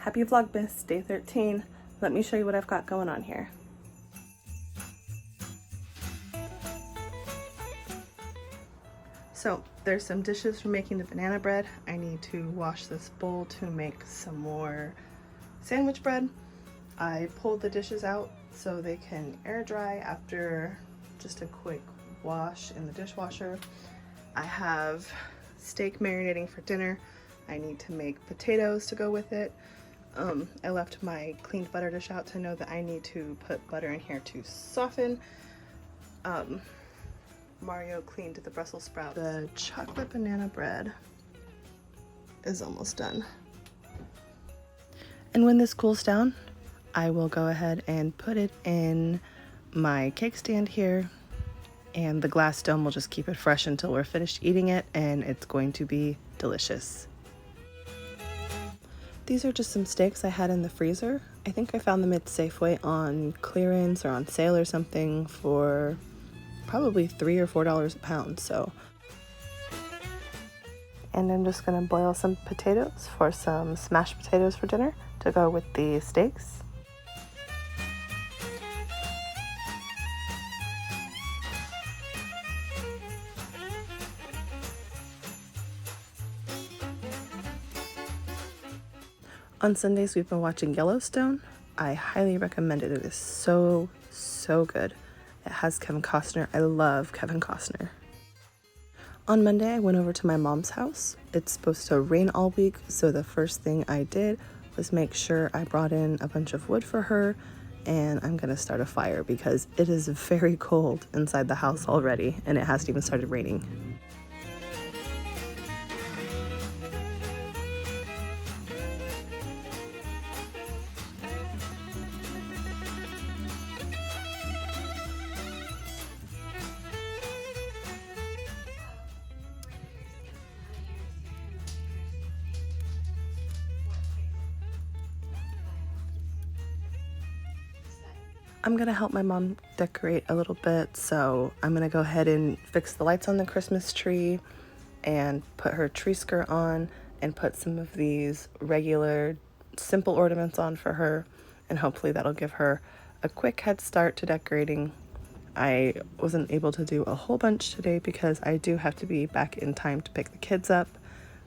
Happy Vlogmas, day 13. Let me show you what I've got going on here. So there's some dishes for making the banana bread. I need to wash this bowl to make some more sandwich bread. I pulled the dishes out so they can air dry after just a quick wash in the dishwasher. I have steak marinating for dinner. I need to make potatoes to go with it. I left my cleaned butter dish out to know that I need to put butter in here to soften. Mario cleaned the Brussels sprout. The chocolate banana bread is almost done. And when this cools down, I will go ahead and put it in my cake stand here, and the glass dome will just keep it fresh until we're finished eating it, and it's going to be delicious. These are just some steaks I had in the freezer. I think I found them at Safeway on clearance or on sale or something for probably $3 or $4 a pound. So, and I'm just gonna boil some potatoes for some smashed potatoes for dinner to go with the steaks. On Sundays, we've been watching Yellowstone. I highly recommend it. It is so good. It has Kevin Costner. I love Kevin Costner. On Monday, I went over to my mom's house. It's supposed to rain all week, so the first thing I did was make sure I brought in a bunch of wood for her, and I'm gonna start a fire because it is very cold inside the house already, and it hasn't even started raining. I'm gonna help my mom decorate a little bit, so I'm gonna go ahead and fix the lights on the Christmas tree and put her tree skirt on and put some of these regular simple ornaments on for her, and hopefully that'll give her a quick head start to decorating. I wasn't able to do a whole bunch today because I do have to be back in time to pick the kids up,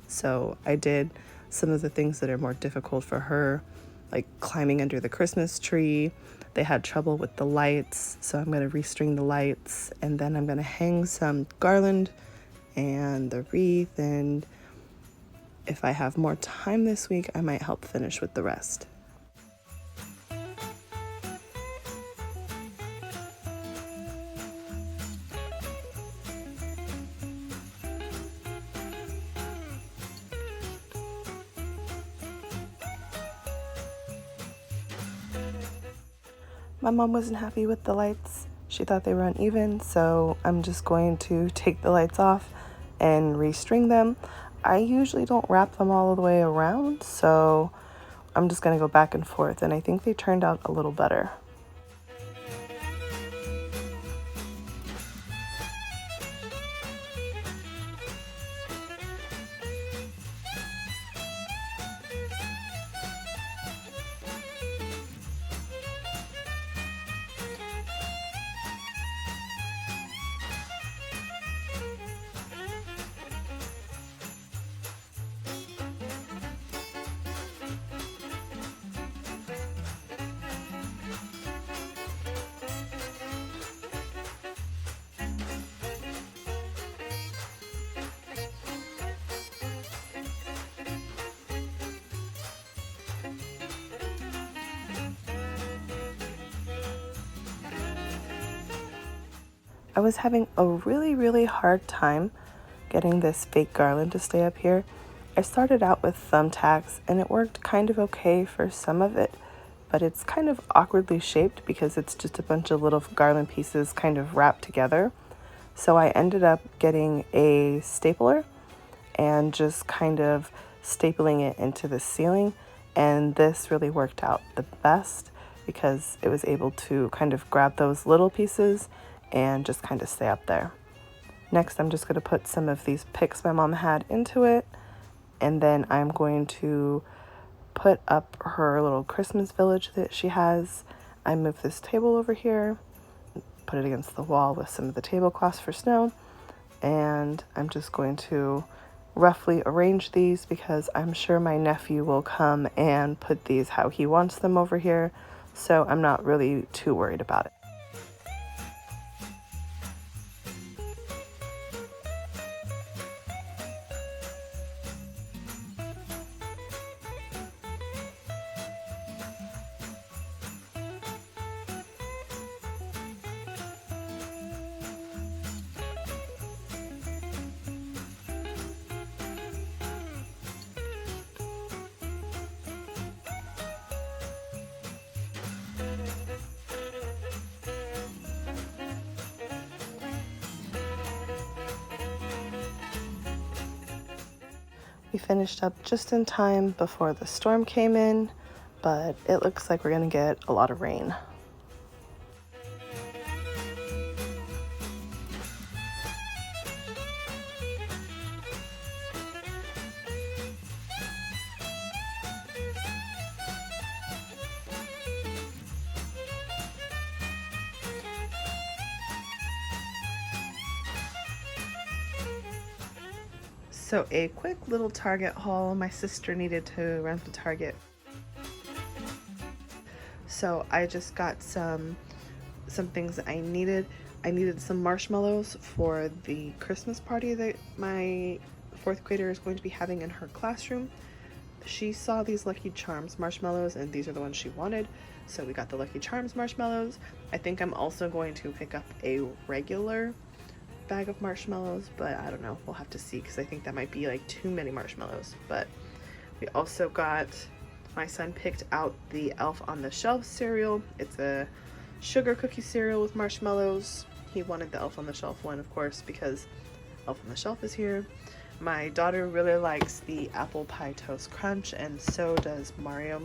so I did some of the things that are more difficult for her, like climbing under the Christmas tree. They had trouble with the lights, so I'm going to restring the lights, and then I'm going to hang some garland and the wreath, and if I have more time this week, I might help finish with the rest. My mom wasn't happy with the lights. She thought they were uneven, so I'm just going to take the lights off and restring them. I usually don't wrap them all the way around, so I'm just going to go back and forth, and I think they turned out a little better. I was having a really hard time getting this fake garland to stay up here. I started out with thumbtacks and it worked kind of okay for some of it, but it's kind of awkwardly shaped because it's just a bunch of little garland pieces kind of wrapped together. So I ended up getting a stapler and just kind of stapling it into the ceiling, and this really worked out the best because it was able to kind of grab those little pieces and just kind of stay up there. Next, I'm just going to put some of these picks my mom had into it, and then I'm going to put up her little Christmas village that she has. I moved this table over here, put it against the wall with some of the tablecloths for snow, and I'm just going to roughly arrange these because I'm sure my nephew will come and put these how he wants them over here, so I'm not really too worried about it. We finished up just in time before the storm came in, but it looks like we're gonna get a lot of rain. So a quick little Target haul. My sister needed to run to Target. So I just got some things that I needed. I needed some marshmallows for the Christmas party that my 4th grader is going to be having in her classroom. She saw these Lucky Charms marshmallows and these are the ones she wanted. So we got the Lucky Charms marshmallows. I think I'm also going to pick up a regular bag of marshmallows, but I don't know, we'll have to see because I think that might be like too many marshmallows. But we also got, my son picked out the Elf on the Shelf cereal. It's a sugar cookie cereal with marshmallows. He wanted the Elf on the Shelf one, of course, because Elf on the Shelf is here. My daughter really likes the apple pie toast crunch, and so does Mario.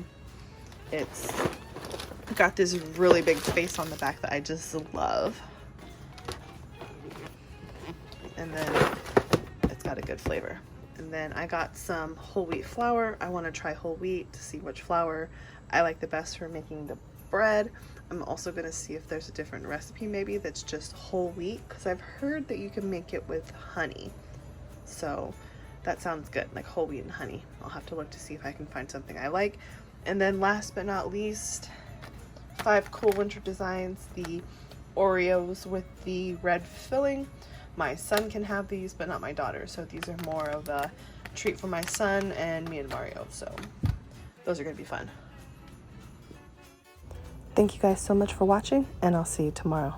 It's got this really big face on the back that I just love. And then it's got a good flavor. And then I got some whole wheat flour. I want to try whole wheat to see which flour I like the best for making the bread. I'm also going to see if there's a different recipe maybe that's just whole wheat, because I've heard that you can make it with honey. So that sounds good, like whole wheat and honey. I'll have to look to see if I can find something I like. And then last but not least, 5 cool winter designs, the Oreos with the red filling. My son can have these, but not my daughter, so these are more of a treat for my son and me and Mario, so those are going to be fun. Thank you guys so much for watching, and I'll see you tomorrow.